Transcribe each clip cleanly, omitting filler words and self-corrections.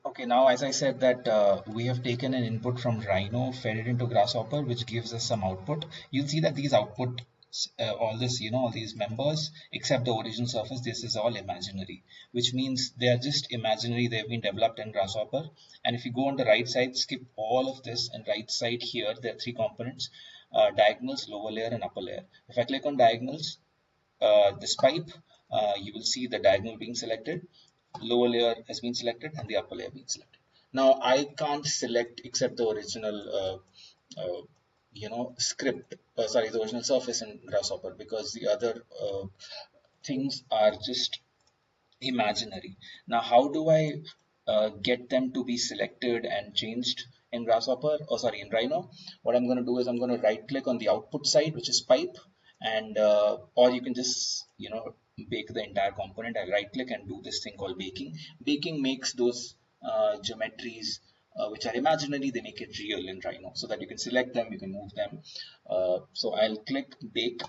Okay, now as I said that we have taken an input from Rhino, fed it into Grasshopper, which gives us some output. You'll see that these output, all this, all these members, except the origin surface, this is all imaginary, which means they are just imaginary. They've been developed in Grasshopper. And if you go on the right side, skip all of this, and right side here, there are three components, diagonals, lower layer, and upper layer. If I click on diagonals, this pipe, you will see the diagonal being selected, lower layer has been selected, and the upper layer being selected. Now I can't select except the original script, sorry, the original surface in Grasshopper, because the other things are just imaginary. Now how do I get them to be selected and changed in Grasshopper, or sorry, in Rhino? What I'm going to do is I'm going to right click on the output side, which is pipe, and or you can just bake the entire component. I right click and do this thing called baking. Baking makes those geometries which are imaginary, they make it real in Rhino, so that you can select them, you can move them. So I'll click bake,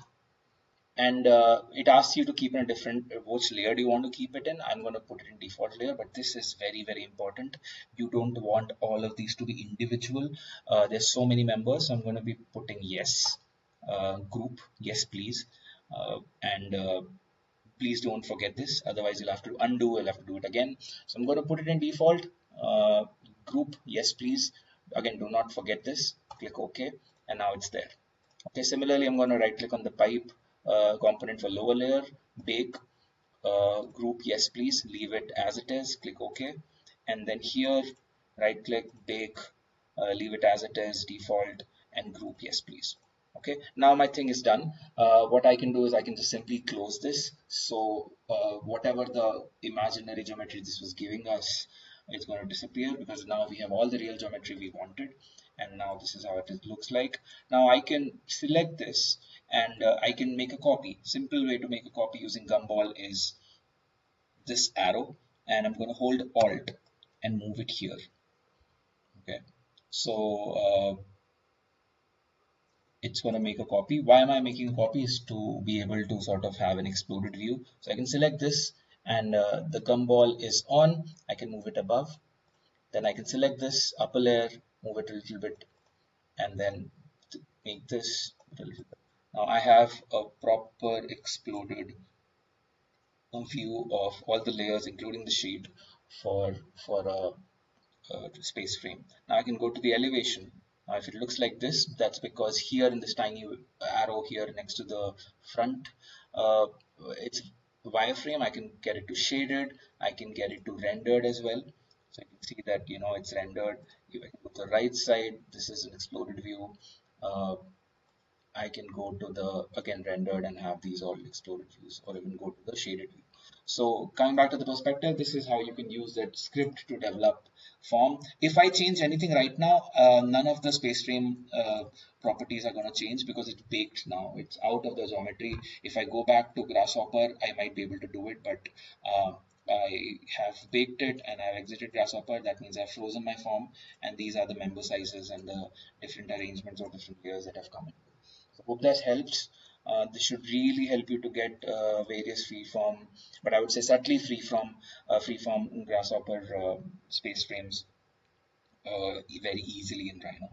and it asks you to keep in a different which layer do you want to keep it in. I'm going to put it in default layer, but this is very, very important. You don't want all of these to be individual. There's so many members, so I'm going to be putting yes. Group, yes please. And please don't forget this, otherwise you'll have to undo, you'll have to do it again. So I'm going to put it in default. Group, yes please. Again, do not forget this. Click OK, and now it's there. Okay, similarly, I'm going to right click on the pipe component for lower layer, bake, group, yes please, leave it as it is, click OK. And then here, right click, bake, leave it as it is, default, and group, yes please. Okay, now my thing is done. What I can do is I can just simply close this. So whatever the imaginary geometry this was giving us, it's going to disappear, because now we have all the real geometry we wanted. And now this is how it looks like. Now I can select this, and I can make a copy. Simple way to make a copy using Gumball is this arrow, and I'm going to hold Alt and move it here. Okay, so it's going to make a copy. Why am I making a copy? Is to be able to sort of have an exploded view. So I can select this, and the gumball is on. I can move it above. Then I can select this upper layer, move it a little bit, and then make this a little bit. Now I have a proper exploded view of all the layers, including the sheet, for a space frame. Now I can go to the elevation. Now if it looks like this, that's because here in this tiny arrow here next to the front, it's wireframe. I can get it to shaded. I can get it to rendered as well. So you can see that it's rendered. If I can go to the right side, this is an exploded view. I can go to the again rendered and have these all exploded views, or even go to the shaded view. So coming back to the perspective, this is how you can use that script to develop form. If I change anything right now, none of the space frame properties are going to change, because it's baked now. It's out of the geometry. If I go back to Grasshopper, I might be able to do it, but I have baked it and I've exited Grasshopper. That means I've frozen my form, and these are the member sizes and the different arrangements or different layers that have come in. So hope that helps. This should really help you to get various freeform, but I would say subtly freeform Grasshopper space frames very easily in Rhino.